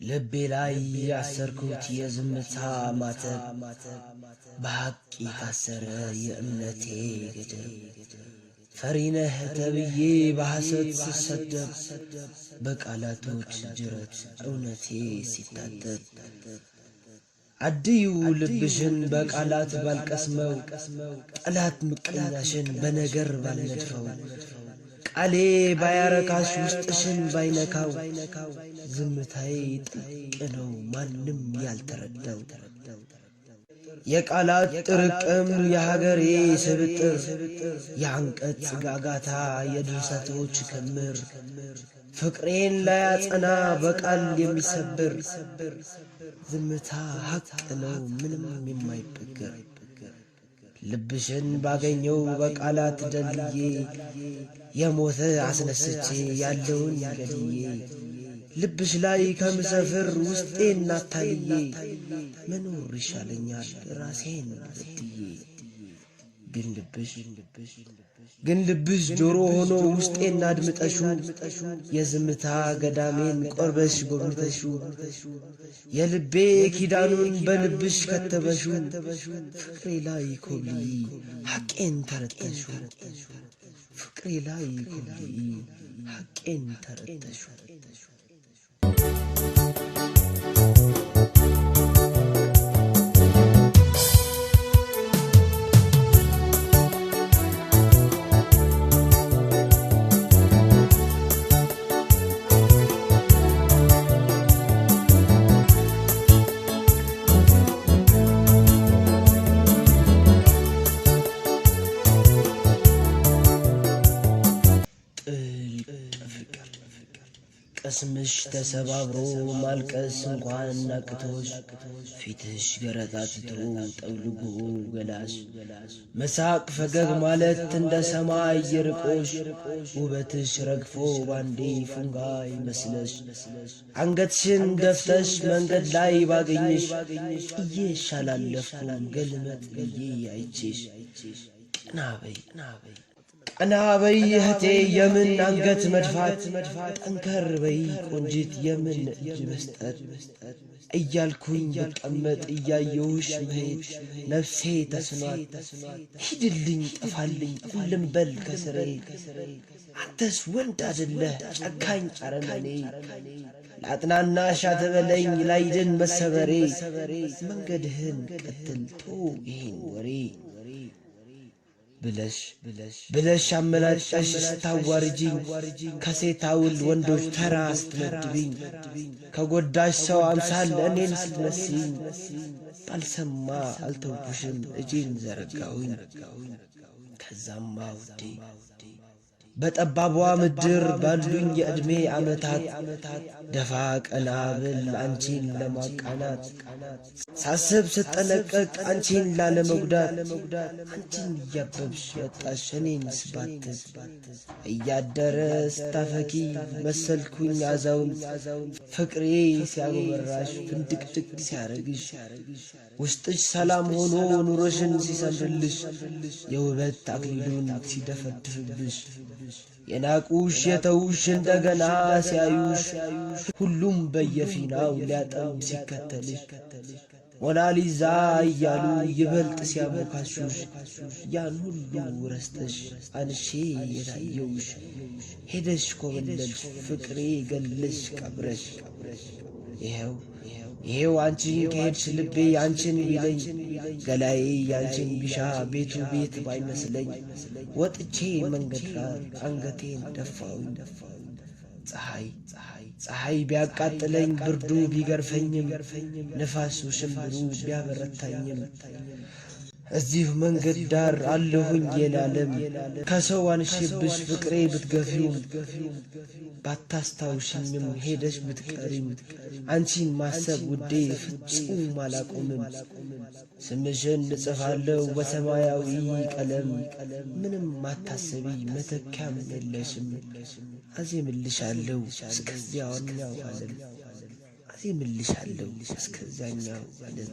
ልቤ ላይ ያሰርኩት የዝምታ ማተብ በሐቅ የታሰረ የእምነቴ ገደብ ፈሪነህ ተብዬ በሐሰት ስሰደብ በቃላቶች ጅረት እውነቴ ሲታጠብ አድዩ ልብሽን በቃላት ባልቀስመው ጠላት ምቀኛሽን በነገር ባልነድፈው ቃሌ ባያረካሽ ውስጥሽን ባይነካው ዝምታዬ ጥልቅ ነው ማንም ያልተረዳው የቃላት ጥርቅም የሀገሬ ስብጥር የአንቀጽ ጋጋታ የድርሰቶች ክምር ፍቅሬን ላያጸና በቃል የሚሰብር ዝምታ ሐቅ ነው ምንም የማይበገር ልብሽን ባገኘው በቃላት ደልዬ የሞተ አስነስቼ ያለውን ገድዬ ልብሽ ላይ ከምሰፍር ውስጤን አታልዬ መኖር ይሻለኛል ራሴን በድዬ ግን ልብሽ ጆሮ ሆኖ ውስጤን አድምጠሹ የዝምታ ገዳሜን ቆርበሽ ጎብኝተሹ የልቤ ኪዳኑን በልብሽ ከተበሹ ፍቅሬ ላይ ኮብልይ ሐቄን ተረተሹ ፍቅሬ ላይ ኮብልይ ሐቄን ተረተሹ ቅስምሽ ተሰባብሮ ማልቀስ እንኳን አቅቶሽ ፊትሽ ገረጣጥቶ ጠውልጎ ገላሽ መሳቅ ፈገግ ማለት እንደ ሰማይ የርቆሽ ውበትሽ ረግፎ ባንዴ ፉንጋይ መስለሽ አንገትሽን ደፍተሽ መንገድ ላይ ባገኝሽ ጥዬሽ አላለፍኩም ገልመጥ ብዬ አይቼሽ ቀና በይ እህቴ የምን አንገት መድፋት ጠንከር በይ ቆንጂት የምን እጅ መስጠት እያልኩኝ ብቀመጥ እያየሁሽ መሄድ ነፍሴ ተስኗት ሂድልኝ ጥፋልኝ እልም በል ከስሬ አንተስ ወንድ አይደለህ ጨካኝ አረመኔ ላጥናናሽ አትበለኝ ላይድን መሰበሬ መንገድህን ቀጥል ተው ይህን ወሬ ብለሽ አመላጨሽ ስታዋርጂኝ ከሴት አውል ወንዶች ተራ ስትመድብኝ ከጎዳሽ ሰው አምሳል እኔን ስትመስይኝ ባልሰማ አልተውኩሽም እጄን ዘረጋሁኝ ከዛማ ውዴ በጠባቧ ምድር ባሉኝ የዕድሜ ዓመታት ደፋ ቀና ብል አንቺን ለማቃናት ሳስብ ስጠነቀቅ አንቺን ላለመጉዳት አንቺን እያበብሽ ወጣሽ እኔን ስባትት እያደረ ስታፈኪ መሰልኩኝ አዛውንት ፍቅሬ ሲያጎበራሽ ፍንድቅድቅ ሲያረግሽ ውስጥሽ ሰላም ሆኖ ኑሮሽን ሲሰምርልሽ የውበት አክሊሉን ሲደፈድፍብሽ የናቁሽ የተውሽ እንደገና ሲያዩሽ ሁሉም በየፊናው ሊያጠም ሲከተልሽ ሞናሊዛ እያሉ ይበልጥ ሲያሞካሹሽ ያን ሁሉ ረስተሽ አንሼ የታየውሽ ሄደሽ ኮበለልሽ ፍቅሬ ገለሽ ቀብረሽ ይሄው አንቺን ከሄድሽ ልቤ አንቺን ቢለኝ ገላዬ ያንቺን ቢሻ ቤቱ ቤት ባይመስለኝ ወጥቼ መንገድ ዳር አንገቴን ደፋውኝ ፀሐይ ቢያቃጥለኝ ብርዱ ቢገርፈኝም ነፋሱ ሽምብሩ ቢያበረታኝም እዚሁ መንገድ ዳር አለሁኝ የላለም ከሰው አንሽብሽ ፍቅሬ ብትገፊውም ባታስታውሽኝም ሄደሽ ብትቀሪም አንቺን ማሰብ ውዴ ፍጹም አላቆምም ስምሽን እጽፋለሁ በሰማያዊ ቀለም ምንም ማታሰቢ መተኪያም የለሽም አዜምልሻለሁ እስከዚያኛው ዓለም አዜምልሻለሁ እስከዚያኛው ዓለም